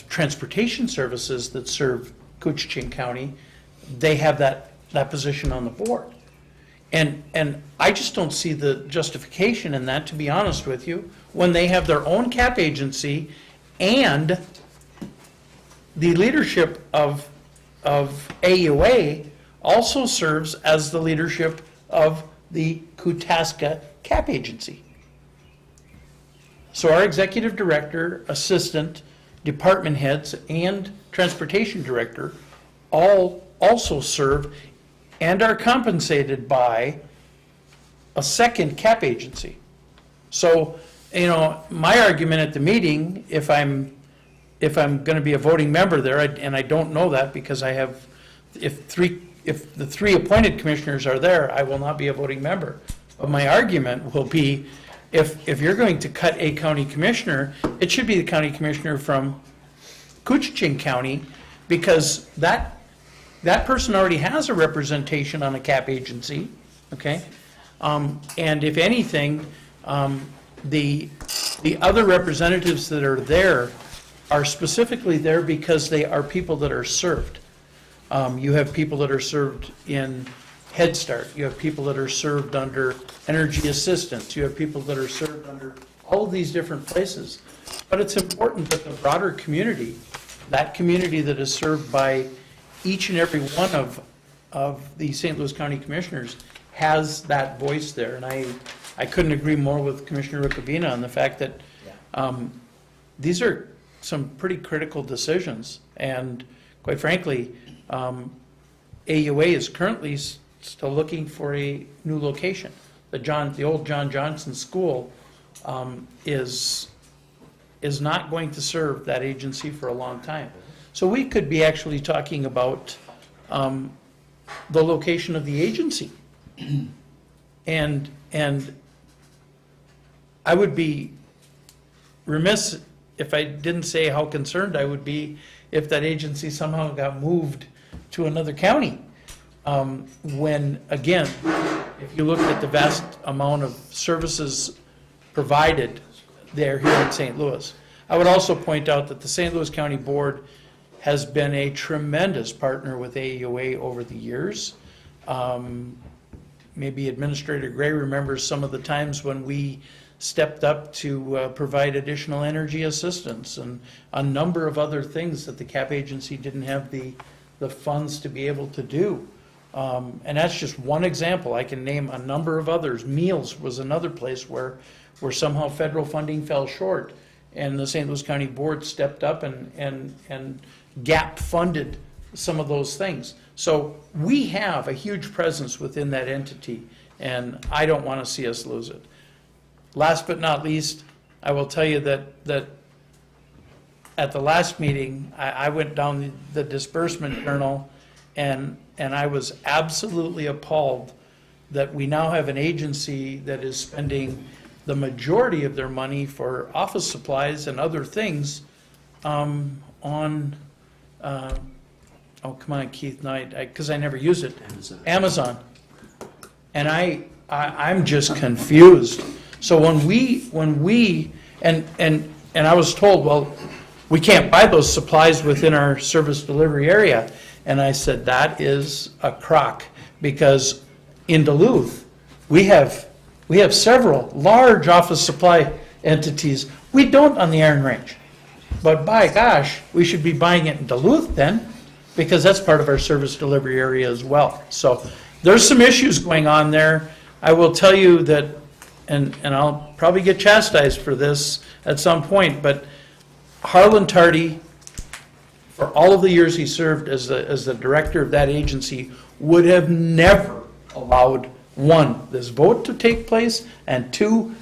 transportation services that serve Coochichin County, they have that position on the board. And I just don't see the justification in that, to be honest with you, when they have their own cap agency and the leadership of AUA also serves as the leadership of the Kutaska cap agency. So our executive director, assistant, department heads, and transportation director all also serve and are compensated by a second cap agency. So, you know, my argument at the meeting, if I'm going to be a voting member there, and I don't know that because I have, if the three appointed commissioners are there, I will not be a voting member. But my argument will be, if you're going to cut a county commissioner, it should be the county commissioner from Coochiching County, because that person already has a representation on a cap agency, okay? And if anything, the other representatives that are there are specifically there because they are people that are served. You have people that are served in Head Start. You have people that are served under energy assistance. You have people that are served under all of these different places. But it's important that the broader community, that community that is served by each and every one of the St. Louis County Commissioners, has that voice there. And I couldn't agree more with Commissioner Rukavina on the fact that these are some pretty critical decisions. And quite frankly, AUA is currently still looking for a new location. The old John Johnson School is not going to serve that agency for a long time. So we could be actually talking about the location of the agency. And I would be remiss if I didn't say how concerned I would be if that agency somehow got moved to another county. When, again, if you look at the vast amount of services provided there here in St. Louis. I would also point out that the St. Louis County Board has been a tremendous partner with AUA over the years. Maybe Administrator Gray remembers some of the times when we stepped up to provide additional energy assistance and a number of other things that the cap agency didn't have the funds to be able to do. And that's just one example. I can name a number of others. Meals was another place where somehow federal funding fell short, and the St. Louis County Board stepped up and gap funded some of those things. So we have a huge presence within that entity, and I don't want to see us lose it. Last but not least, I will tell you that at the last meeting, I went down the disbursement journal, and I was absolutely appalled that we now have an agency that is spending the majority of their money for office supplies and other things on, oh, come on, Keith, because I never use it. Amazon. And I'm just confused. So when we, and I was told, well, we can't buy those supplies within our service delivery area. And I said, that is a crock, because in Duluth, we have several large office supply entities. We don't on the Iron Range. But by gosh, we should be buying it in Duluth then, because that's part of our service delivery area as well. So there's some issues going on there. I will tell you that, and I'll probably get chastised for this at some point, but Harlan Tardy, for all of the years he served as the director of that agency, would have never allowed, one, this vote to take place, and two,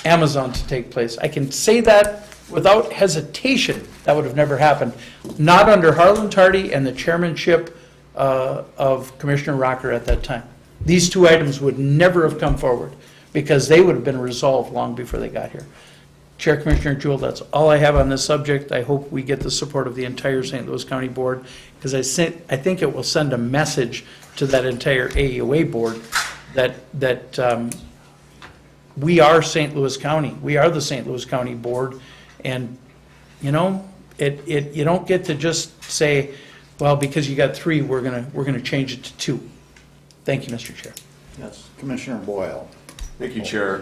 Amazon to take place. I can say that without hesitation. That would have never happened. Not under Harlan Tardy and the chairmanship of Commissioner Rocker at that time. These two items would never have come forward, because they would have been resolved long before they got here. Chair Commissioner Jewell, that's all I have on this subject. I hope we get the support of the entire St. Louis County Board, because I think it will send a message to that entire AUA board that we are St. Louis County. We are the St. Louis County Board, and you know, you don't get to just say, well, because you got three, we're gonna change it to two. Thank you, Mr. Chair. Yes. Commissioner Boyle. Thank you, Chair.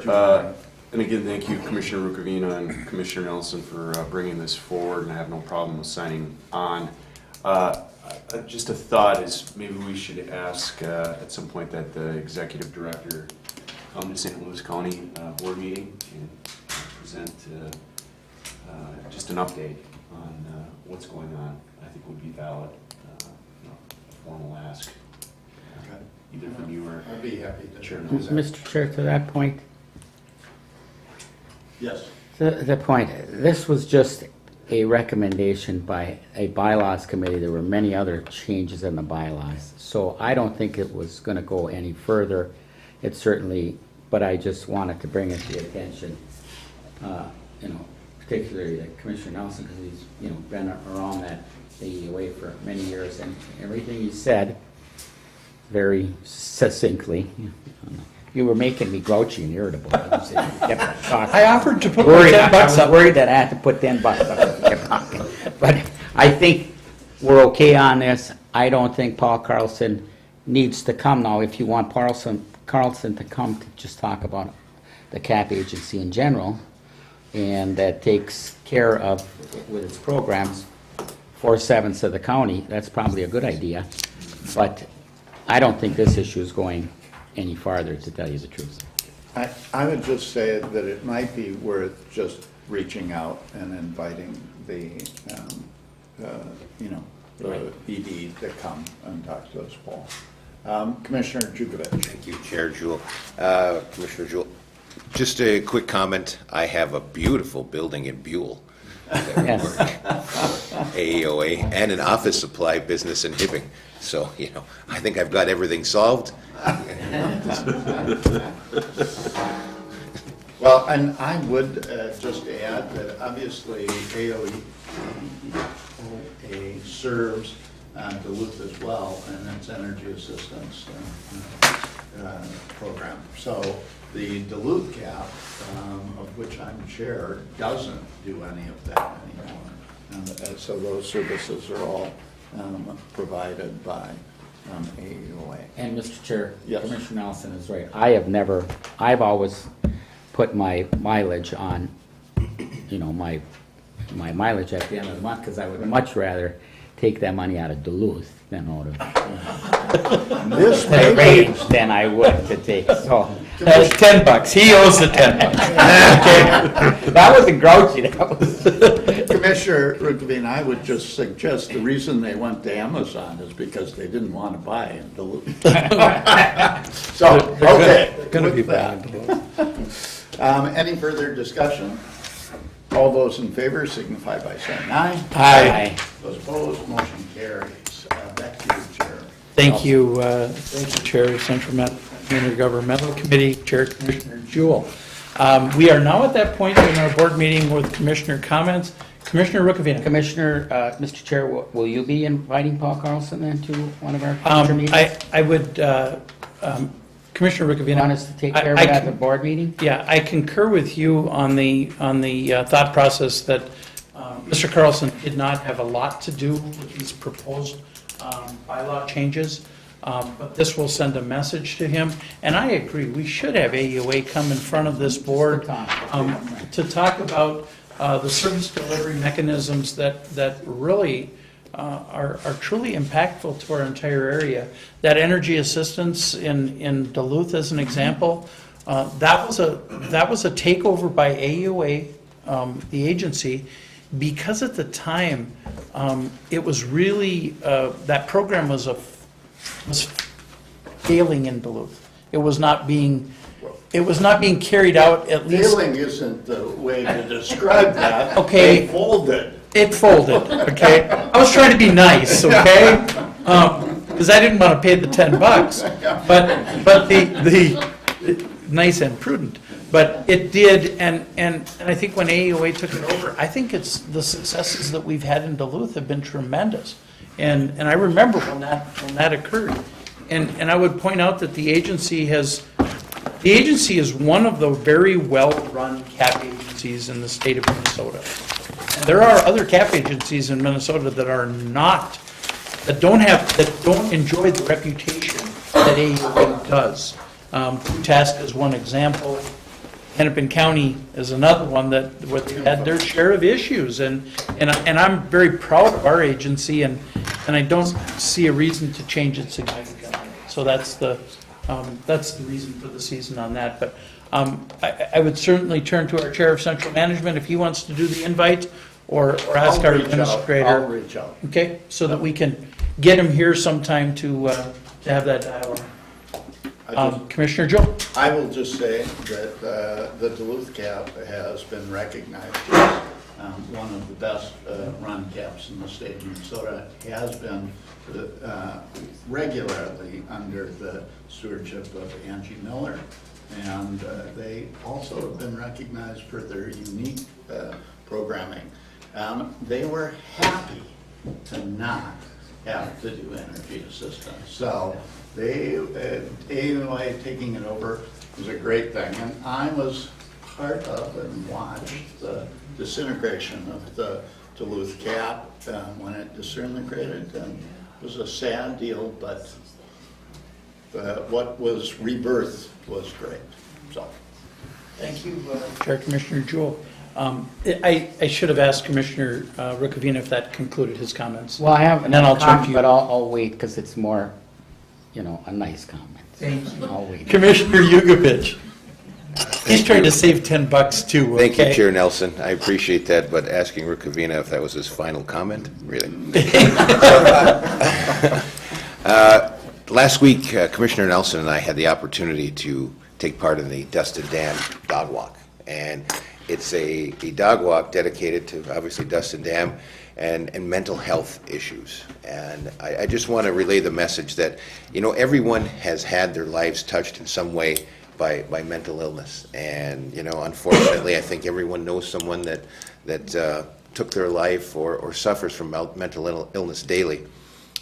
And again, thank you, Commissioner Rukavina and Commissioner Nelson for bringing this forward, and I have no problem with signing on. Just a thought is maybe we should ask at some point that the executive director come to St. Louis County board meeting and present just an update on what's going on. I think would be valid, a formal ask, either from you or I'd be happy to. Chair. Mr. Chair, to that point, Yes. the point, this was just a recommendation by a bylaws committee. There were many other changes in the bylaws. So I don't think it was going to go any further. It certainly, but I just wanted to bring it to your attention, particularly that Commissioner Nelson, because he's, been around that AUA for many years, and everything he said very succinctly. You were making me grouchy and irritable. I offered to put $10 up. I was worried that I had to put $10 up in your pocket. But I think we're okay on this. I don't think Paul Carlson needs to come now. If you want Carlson to come to just talk about the CAP agency in general, and that takes care of, with its programs, 4/7 of the county, that's probably a good idea. But I don't think this issue is going any farther, to tell you the truth. I would just say that it might be worth just reaching out and inviting the, the ED to come and talk to us, Paul. Commissioner Jukovic. Thank you, Chair Jewell. Commissioner Jewell, just a quick comment. I have a beautiful building in Buell that would Yes. work. AEOA, and an office supply business in Hibbing. So, I think I've got everything solved. Well, and I would just add that obviously AOA serves Duluth as well, and its energy assistance program. So the Duluth CAP, of which I'm chair, doesn't do any of that anymore. And so those services are all provided by AUA. And Mr. Chair, Yes. Commissioner Nelson is right. I've always put my mileage on, my mileage at the end of the month, because I would much rather take that money out of Duluth than out of This the range than I would to take, so. That's $10. He owes the $10. Okay. That wasn't grouchy, that was. Commissioner Rukavina, I would just suggest the reason they went to Amazon is because they didn't want to buy in Duluth. So, okay. Going to be with that. bad. Any further discussion? All those in favor signify by saying aye. Aye. Those opposed, motion carries. Back to you, Chair. Thank you, Chair, Central Intergovernmental Committee, Chair Commissioner Jewell. We are now at that point in our board meeting with commissioner comments. Commissioner Rukavina. Commissioner, Mr. Chair, will you be inviting Paul Carlson then to one of our future meetings? I would, Commissioner Rukavina. Want us to take care of it at the board meeting? Yeah, I concur with you on the thought process that Mr. Carlson did not have a lot to do with these proposed bylaw changes, but this will send a message to him. And I agree, we should have AUA come in front of this board to talk about the service delivery mechanisms that really are truly impactful to our entire area. That energy assistance in Duluth, as an example, that was a takeover by AUA, the agency, because at the time it was really that program was failing in Duluth. It was not being carried out, at least. Failing isn't the way to describe that. Okay. They folded. It folded, okay? I was trying to be nice, okay? Because I didn't want to pay the $10, but the nice and prudent. But it did, and I think when AUA took it over, I think it's the successes that we've had in Duluth have been tremendous. And I remember when that occurred. And I would point out that the agency is one of the very well-run CAP agencies in the state of Minnesota. And there are other CAP agencies in Minnesota that don't enjoy the reputation that AUA does. Task is one example. Hennepin County is another one that had their share of issues, and I'm very proud of our agency, and I don't see a reason to change it significantly. So that's the reason for the season on that. But I would certainly turn to our Chair of Central Management if he wants to do the invite, or ask our administrator. I'll reach out. Okay, so that we can get him here sometime to have that dialogue. Commissioner Joe? I will just say that the Duluth Cap has been recognized as one of the best run caps in the state of Minnesota. It has been regularly under the stewardship of Angie Miller, and they also have been recognized for their unique programming. They were happy to not have to do energy assistance. So they, AUI taking it over was a great thing. And I was part of and watched the disintegration of the Duluth Cap when it disintegrated. And it was a sad deal, but what was rebirthed was great. So, thank you, Chair Commissioner Jewell. I should have asked Commissioner Rukavina if that concluded his comments. Well, I have, and then I'll turn to you. But I'll wait, because it's more, a nice comment. Thank you. I'll wait. Commissioner Yugovich. He's trying to save $10 too. Thank you, Chair Nelson. I appreciate that, but asking Rukavina if that was his final comment, really. Last week, Commissioner Nelson and I had the opportunity to take part in the Dustin Dam Dog Walk. And it's a dog walk dedicated to, obviously, Dustin Dam and mental health issues. And I just want to relay the message that, everyone has had their lives touched in some way by mental illness. And, unfortunately, I think everyone knows someone that took their life or suffers from mental illness daily.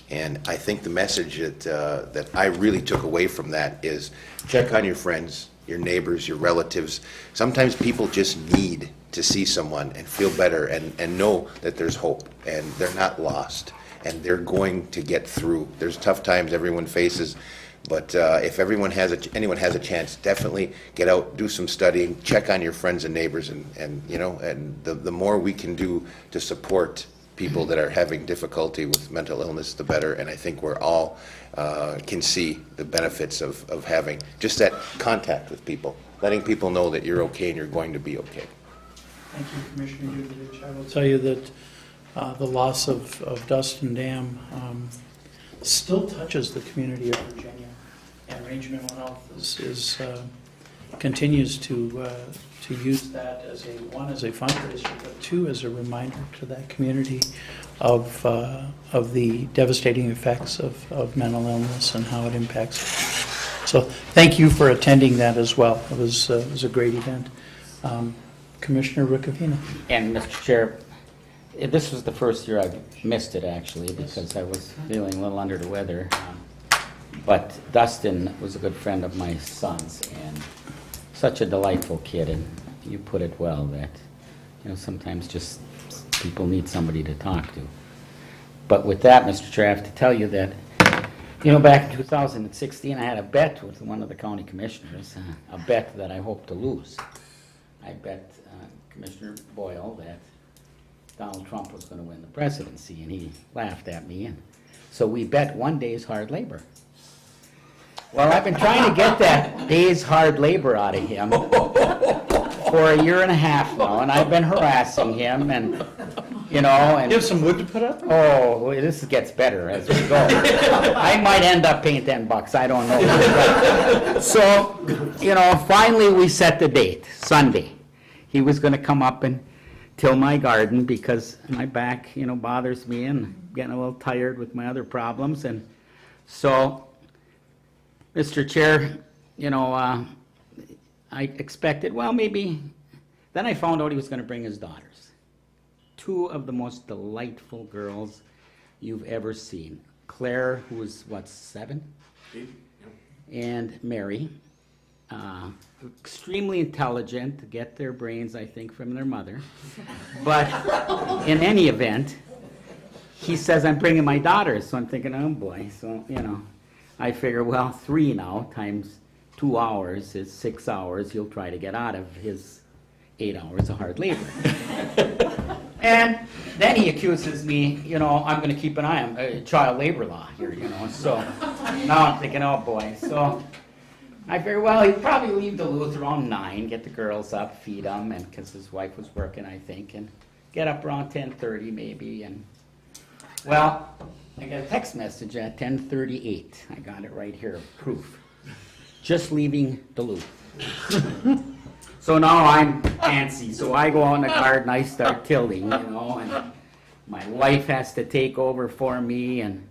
And I think the message that I really took away from that is check on your friends, your neighbors, your relatives. Sometimes people just need to see someone and feel better and know that there's hope and they're not lost and they're going to get through. There's tough times everyone faces, but if anyone has a chance, definitely get out, do some studying, check on your friends and neighbors, and the more we can do to support people that are having difficulty with mental illness, the better. And I think we're all can see the benefits of having just that contact with people, letting people know that you're okay and you're going to be okay. Thank you, Commissioner Yugovich. I will tell you that the loss of Dustin Dam still touches the community of Virginia, and Range Mental Health continues to use that as a fundraiser, but two, as a reminder to that community of the devastating effects of mental illness and how it impacts people. So thank you for attending that as well. It was a great event. Commissioner Rukavina. And Mr. Chair, this was the first year I've missed it, actually, because I was feeling a little under the weather. But Dustin was a good friend of my son's, and such a delightful kid, and you put it well that, sometimes just people need somebody to talk to. But with that, Mr. Chair, I have to tell you that, back in 2016, I had a bet with one of the county commissioners, a bet that I hope to lose. I bet Commissioner Boyle that Donald Trump was going to win the presidency, and he laughed at me. And so we bet one day's hard labor. Well, I've been trying to get that day's hard labor out of him for a year and a half now, and I've been harassing him, and and you have some wood to put up? Oh, this gets better as we go. I might end up paying $10. I don't know. So, finally we set the date, Sunday. He was going to come up and till my garden because my back, bothers me, and I'm getting a little tired with my other problems. And so, Mr. Chair, I expected, well, maybe. Then I found out he was going to bring his daughters. Two of the most delightful girls you've ever seen. Claire, who was, 7? 8, yeah. And Mary. Extremely intelligent, to get their brains, I think, from their mother. But in any event, he says, I'm bringing my daughters. So I'm thinking, oh boy. So, I figure, well, 3 now times 2 hours is 6 hours he'll try to get out of his 8 hours of hard labor. And then he accuses me, you know, I'm going to keep an eye on child labor law here, you know. So now I'm thinking, oh boy. So I very well, he'd probably leave Duluth around 9, get the girls up, feed them, and because his wife was working, I think, and get up around 10:30 maybe. And well, I got a text message at 10:38. I got it right here, proof. Just leaving Duluth. So now I'm fancy. So I go out in the garden, I start tilling, you know, and my wife has to take over for me. And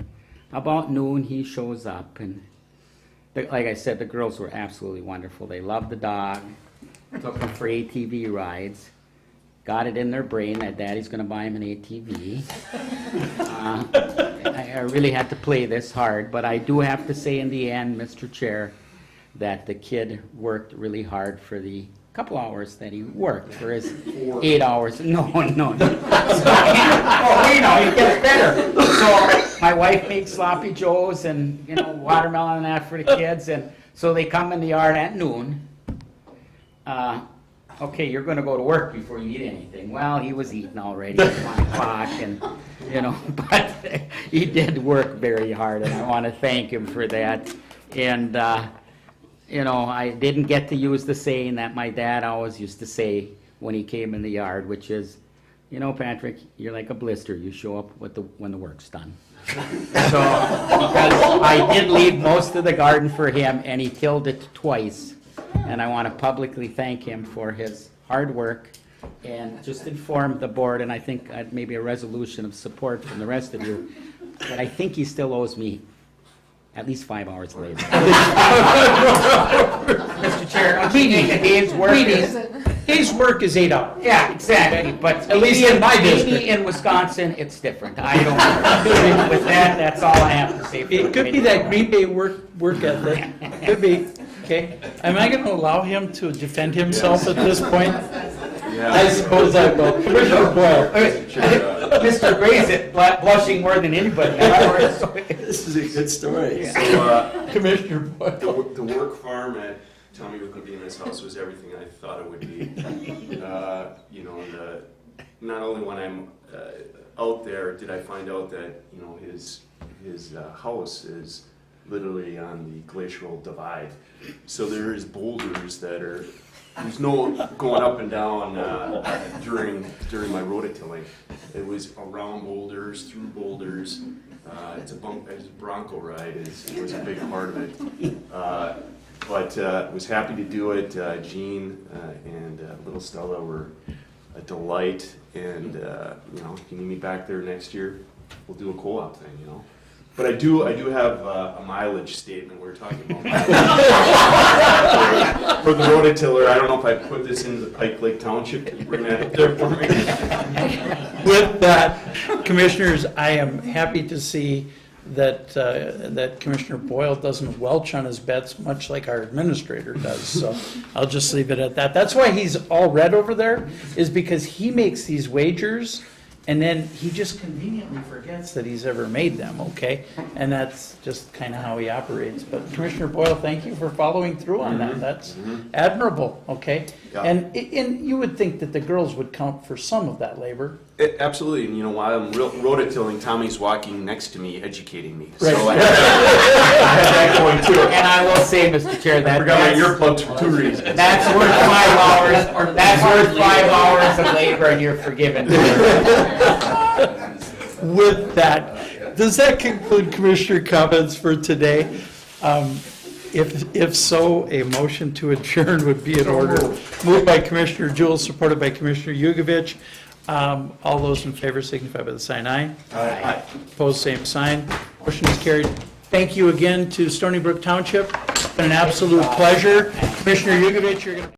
about noon, he shows up. And like I said, the girls were absolutely wonderful. They loved the dog, took him for ATV rides, got it in their brain that Daddy's going to buy him an ATV. I really had to play this hard, but I do have to say in the end, Mr. Chair, that the kid worked really hard for the couple hours that he worked for his 8 hours. No. Oh, you know, it gets better. So my wife makes sloppy joes and, you know, watermelon and that for the kids. And so they come in the yard at noon. Okay, you're going to go to work before you eat anything. Well, he was eating already at 1 o'clock, and, you know, but he did work very hard, and I want to thank him for that. And, you know, I didn't get to use the saying that my dad always used to say when he came in the yard, which is, you know, Patrick, you're like a blister. You show up with when the work's done. So, because I did leave most of the garden for him, and he tilled it twice. And I want to publicly thank him for his hard work and just inform the board, and I think maybe a resolution of support from the rest of you, that I think he still owes me at least 5 hours later. Mr. Chair, Day's work is 8 hours. Yeah, exactly, but At least in my district. maybe in Wisconsin, it's different. I don't know. With that, that's all I have to say. It could be that Green Bay work ethic. Could be. Okay. Am I going to allow him to defend himself at this point? Yeah. I suppose I will. Commissioner Boyle. Mr. Gray's blushing more than anybody. This is a good story. Yeah. So, Commissioner Boyle. the work farm at Tommy Rukavina's house was everything I thought it would be. You know, not only when I'm out there did I find out that, you know, his house is literally on the glacial divide. So there's boulders that are, there's no going up and down during my rototilling. It was around boulders, through boulders. It's a bronco ride was a big part of it. But was happy to do it. Jean and little Stella were a delight. And you know, if you need me back there next year, we'll do a co-op thing, you know. But I do have a mileage statement. We're talking about mileage. For the rototiller. I don't know if I put this into the Pike Lake Township. Can you bring that up there for me? With that, Commissioners, I am happy to see that Commissioner Boyle doesn't welch on his bets much like our administrator does. So I'll just leave it at that. That's why he's all red over there, is because he makes these wagers and then he just conveniently forgets that he's ever made them, okay? And that's just kind of how he operates. But Commissioner Boyle, thank you for following through on that. That's admirable, okay? Yeah. And you would think that the girls would count for some of that labor. Absolutely, and you know, while I'm rototilling, Tommy's walking next to me, educating me. Right. So I had that going too. And I will say, Mr. Chair, I forgot my earplugs for 2 reasons. That's worth 5 hours, or that's worth 5 hours of labor, and you're forgiven. With that, does that conclude Commissioner comments for today? If so, a motion to adjourn would be in order. Moved by Commissioner Jewell, supported by Commissioner Yugovich. All those in favor signify by the sign aye. Aye. Opposed, same sign. Motion is carried. Thank you again to Stony Brook Township. It's been an absolute pleasure. Commissioner Yugovich, you're going to